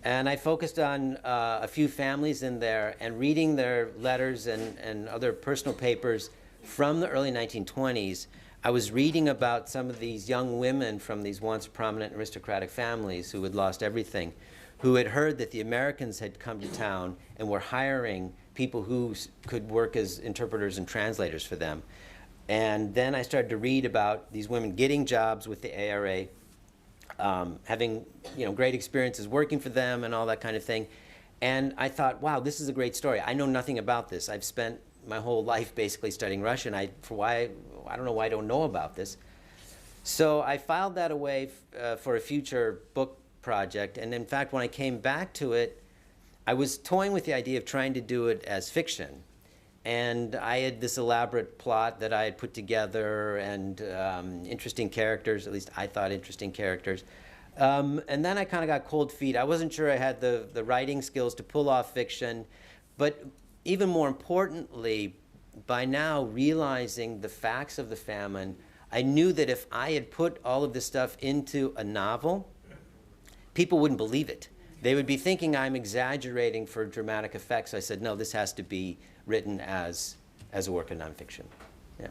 And I focused on a few families in there and reading their letters and other personal papers from the early 1920s. I was reading about some of these young women from these once prominent aristocratic families who had lost everything, who had heard that the Americans had come to town and were hiring people who could work as interpreters and translators for them. And then I started to read about these women getting jobs with the ARA, having great experiences working for them and all that kind of thing. And I thought, wow, this is a great story. I know nothing about this. I've spent my whole life basically studying Russian. I don't know why I don't know about this. So I filed that away for a future book project. And in fact, when I came back to it, I was toying with the idea of trying to do it as fiction. And I had this elaborate plot that I had put together and interesting characters, at least I thought interesting characters. And then I kind of got cold feet. I wasn't sure I had the writing skills to pull off fiction. But even more importantly, by now realizing the facts of the famine, I knew that if I had put all of this stuff into a novel, people wouldn't believe it. They would be thinking I'm exaggerating for dramatic effects. So I said, no, this has to be written as a work of nonfiction. Yeah.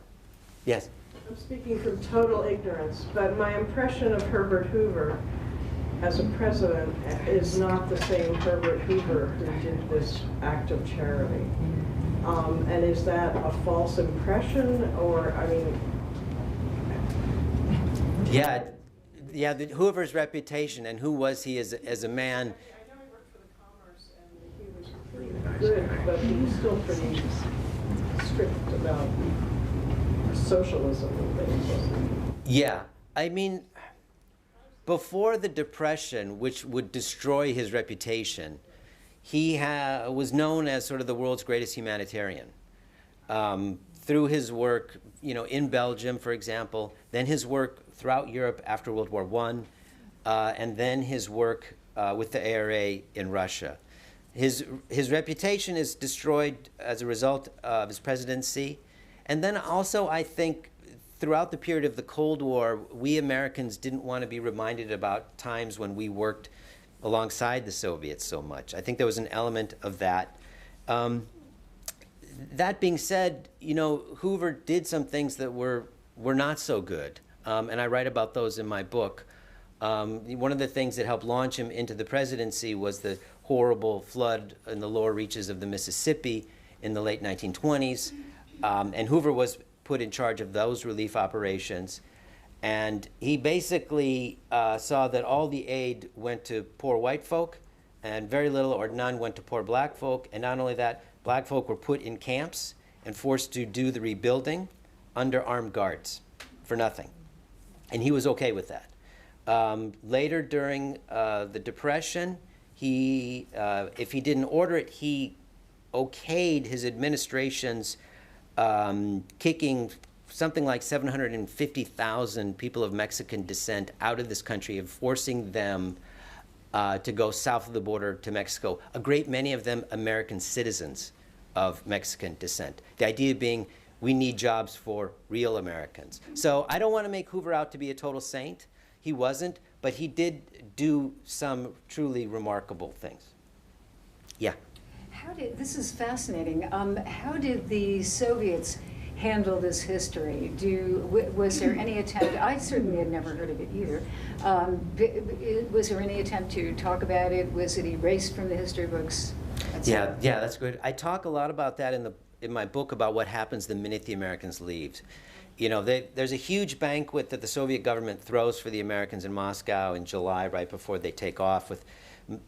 Yes? I'm speaking from total ignorance, but my impression of Herbert Hoover as a president is not the same Herbert Hoover who did this act of charity. And is that a false impression, or, I mean... Yeah, Hoover's reputation, and who was he as a man? I know he worked for the Commerce, and he was pretty good, but he was still pretty strict about socialism and things, wasn't he? Yeah, I mean, before the Depression, which would destroy his reputation, he was known as sort of the world's greatest humanitarian. Through his work, in Belgium, for example, then his work throughout Europe after World War I, and then his work with the ARA in Russia. His reputation is destroyed as a result of his presidency. And then also, I think, throughout the period of the Cold War, we Americans didn't want to be reminded about times when we worked alongside the Soviets so much. I think there was an element of that. That being said, Hoover did some things that were not so good, and I write about those in my book. One of the things that helped launch him into the presidency was the horrible flood in the lower reaches of the Mississippi in the late 1920s, and Hoover was put in charge of those relief operations. And he basically saw that all the aid went to poor white folk, and very little or none went to poor black folk. And not only that, black folk were put in camps and forced to do the rebuilding under armed guards for nothing. And he was okay with that. Later during the Depression, if he didn't order it, he okayed his administration's kicking something like 750,000 people of Mexican descent out of this country and forcing them to go south of the border to Mexico, a great many of them American citizens of Mexican descent. The idea being, we need jobs for real Americans. So I don't want to make Hoover out to be a total saint. He wasn't, but he did do some truly remarkable things. Yeah? This is fascinating. How did the Soviets handle this history? Was there any attempt, I certainly had never heard of it either, was there any attempt to talk about it? Was it erased from the history books? Yeah, that's good. I talk a lot about that in my book about what happens the minute the Americans leave. You know, there's a huge banquet that the Soviet government throws for the Americans in Moscow in July, right before they take off, with,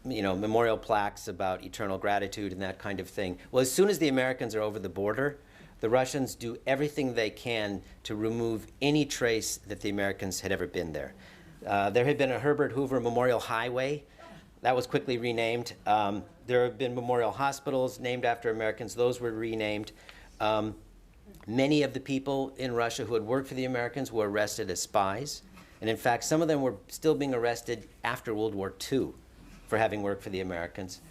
you know, memorial plaques about eternal gratitude and that kind of thing. Well, as soon as the Americans are over the border, the Russians do everything they can to remove any trace that the Americans had ever been there. There had been a Herbert Hoover Memorial Highway. That was quickly renamed. There have been memorial hospitals named after Americans. Those were renamed. Many of the people in Russia who had worked for the Americans were arrested as spies. And in fact, some of them were still being arrested after World War II for having worked for the Americans.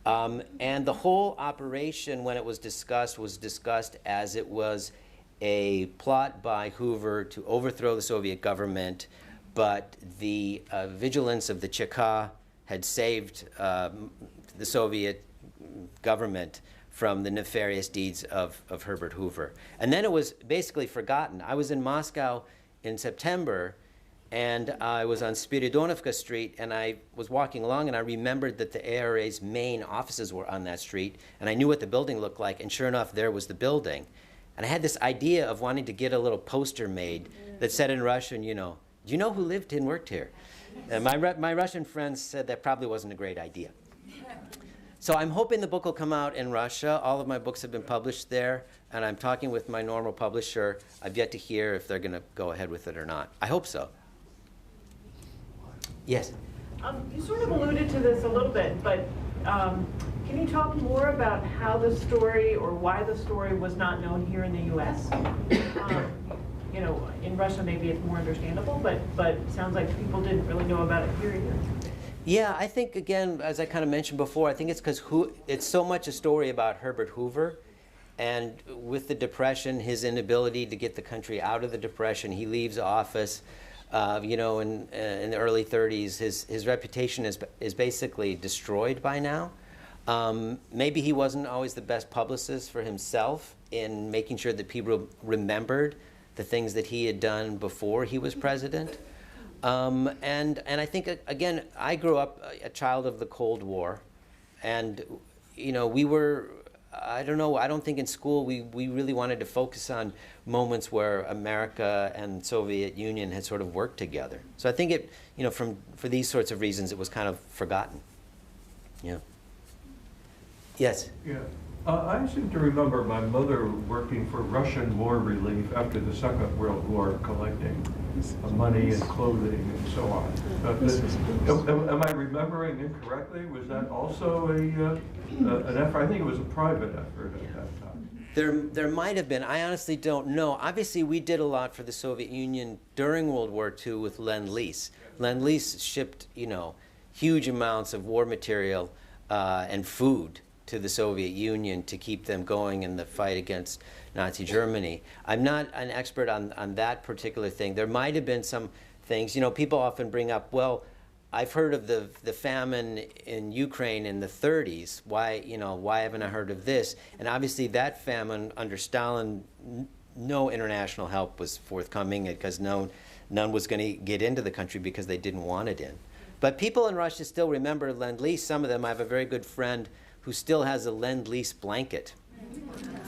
And the whole operation, when it was discussed as it was a plot by Hoover to overthrow the Soviet government, but the vigilance of the Cheka had saved the Soviet government from the nefarious deeds of Herbert Hoover. And then it was basically forgotten. I was in Moscow in September, and I was on Spiridonovka Street, and I was walking along, and I remembered that the ARA's main offices were on that street, and I knew what the building looked like, and sure enough, there was the building. And I had this idea of wanting to get a little poster made that said in Russian, you know, do you know who lived and worked here? And my Russian friends said that probably wasn't a great idea. So I'm hoping the book will come out in Russia. All of my books have been published there, and I'm talking with my normal publisher. I've yet to hear if they're going to go ahead with it or not. I hope so. Yes? You sort of alluded to this a little bit, but can you talk more about how the story or why the story was not known here in the U.S.? You know, in Russia maybe it's more understandable, but it sounds like people didn't really know about it here either. Yeah, I think, again, as I kind of mentioned before, I think it's because it's so much a story about Herbert Hoover. And with the Depression, his inability to get the country out of the Depression, he leaves office, you know, in the early 30s. His reputation is basically destroyed by now. Maybe he wasn't always the best publicist for himself in making sure that people remembered the things that he had done before he was president. And I think, again, I grew up a child of the Cold War, and, you know, we were, I don't know, I don't think in school we really wanted to focus on moments where America and Soviet Union had sort of worked together. So I think it, you know, for these sorts of reasons, it was kind of forgotten. Yeah. Yes? Yeah. I seem to remember my mother working for Russian war relief after the Second World War, collecting money and clothing and so on. Am I remembering incorrectly? Was that also an effort? I think it was a private effort at that time. There might have been. I honestly don't know. Obviously, we did a lot for the Soviet Union during World War II with Lend-Lease. Lend-Lease shipped, you know, huge amounts of war material and food to the Soviet Union to keep them going in the fight against Nazi Germany. I'm not an expert on that particular thing. There might have been some things. You know, people often bring up, well, I've heard of the famine in Ukraine in the 30s. Why haven't I heard of this? And obviously that famine under Stalin, no international help was forthcoming because none was going to get into the country because they didn't want it in. But people in Russia still remember Lend-Lease. Some of them, I have a very good friend who still has a Lend-Lease blanket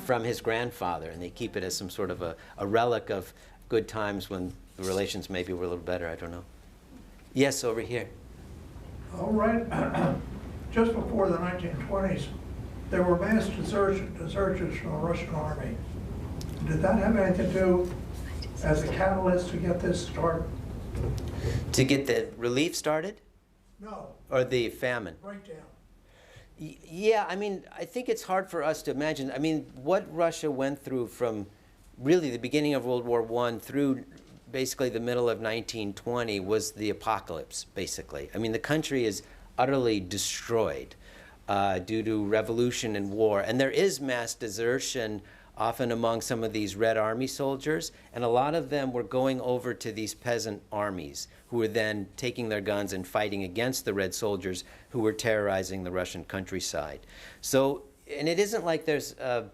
from his grandfather, and they keep it as some sort of a relic of good times when the relations maybe were a little better. I don't know. Yes, over here. All right. Just before the 1920s, there were mass desertions from the Russian army. Did that have anything to do as a catalyst to get this started? To get the relief started? No, Or the famine? breakdown. Yeah, I mean, I think it's hard for us to imagine. I mean, what Russia went through from really the beginning of World War I through basically the middle of 1920 was the apocalypse, basically. I mean, the country is utterly destroyed due to revolution and war. And there is mass desertion often among some of these Red Army soldiers, and a lot of them were going over to these peasant armies who were then taking their guns and fighting against the Red soldiers who were terrorizing the Russian countryside. So, and it isn't like there's a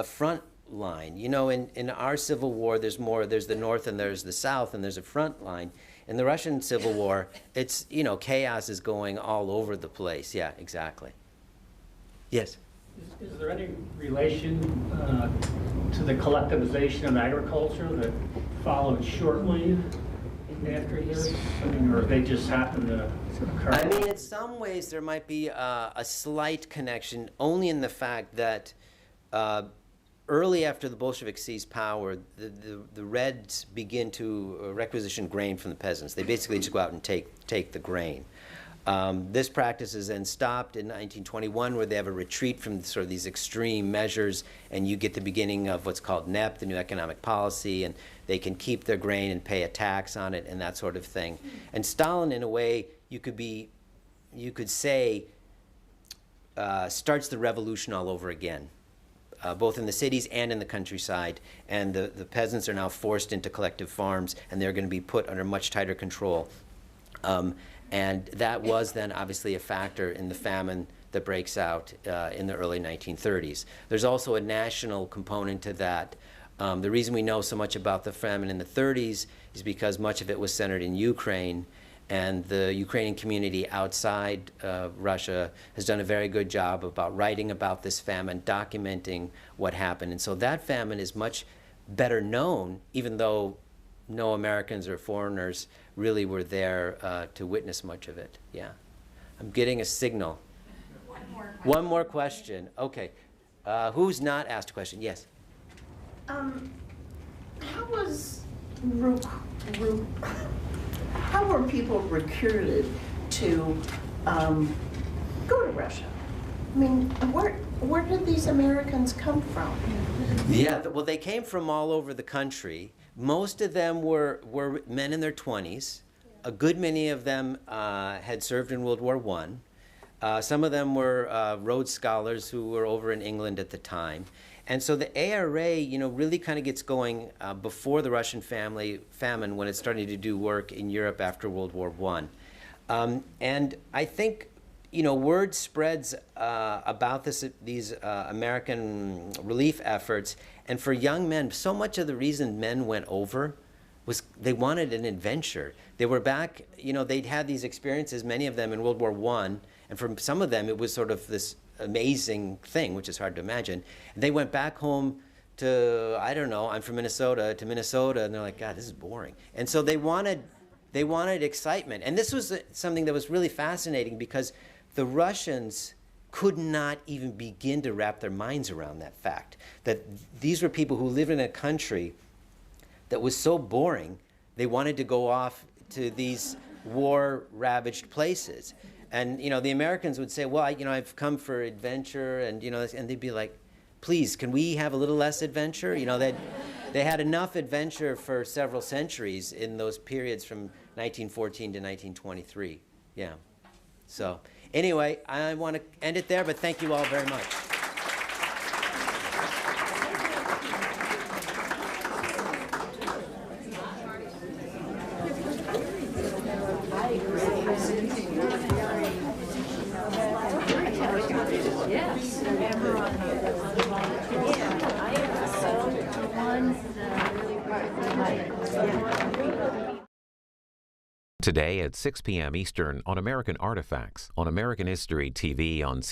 front line. You know, in our Civil War, there's the North and there's the South, and there's a front line. In the Russian Civil War, it's, you know, chaos is going all over the place. Yeah, exactly. Yes? Is there any relation to the collectivization of agriculture that followed shortly after this? I mean, or they just happen to occur? I mean, in some ways there might be a slight connection, only in the fact that early after the Bolsheviks seized power, the Reds begin to requisition grain from the peasants. They basically just go out and take the grain. This practice is then stopped in 1921, where they have a retreat from sort of these extreme measures, and you get the beginning of what's called NEP, the new economic policy, and they can keep their grain and pay a tax on it and that sort of thing. And Stalin, in a way, you could say, starts the revolution all over again, both in the cities and in the countryside. And the peasants are now forced into collective farms, and they're going to be put under much tighter control. And that was then obviously a factor in the famine that breaks out in the early 1930s. There's also a national component to that. The reason we know so much about the famine in the 30s is because much of it was centered in Ukraine, and the Ukrainian community outside Russia has done a very good job about writing about this famine, documenting what happened. And so that famine is much better known, even though no Americans or foreigners really were there to witness much of it. Yeah. I'm getting a signal. One more question. Okay. Who's not asked a question? Yes. How were people recruited to go to Russia? I mean, where did these Americans come from? Yeah, well, they came from all over the country. Most of them were men in their 20s. A good many of them had served in World War I. Some of them were Rhodes Scholars who were over in England at the time. And so the ARA, you know, really kind of gets going before the Russian famine, when it's starting to do work in Europe after World War I. And I think, you know, word spreads about these American relief efforts. And for young men, so much of the reason men went over was they wanted an adventure. They were back, you know, they'd had these experiences, many of them in World War I, and for some of them it was sort of this amazing thing, which is hard to imagine. And they went back home to, I don't know, I'm from Minnesota, to Minnesota, and they're like, God, this is boring. And so they wanted excitement. And this was something that was really fascinating, because the Russians could not even begin to wrap their minds around that fact, that these were people who lived in a country that was so boring, they wanted to go off to these war-ravaged places. And, you know, the Americans would say, well, you know, I've come for adventure, and, you know, and they'd be like, please, can we have a little less adventure? You know, they had enough adventure for several centuries in those periods from 1914 to 1923. Yeah. So anyway, I want to end it there, but thank you all very much. Today at 6 p.m. Eastern on American Artifacts on American History TV on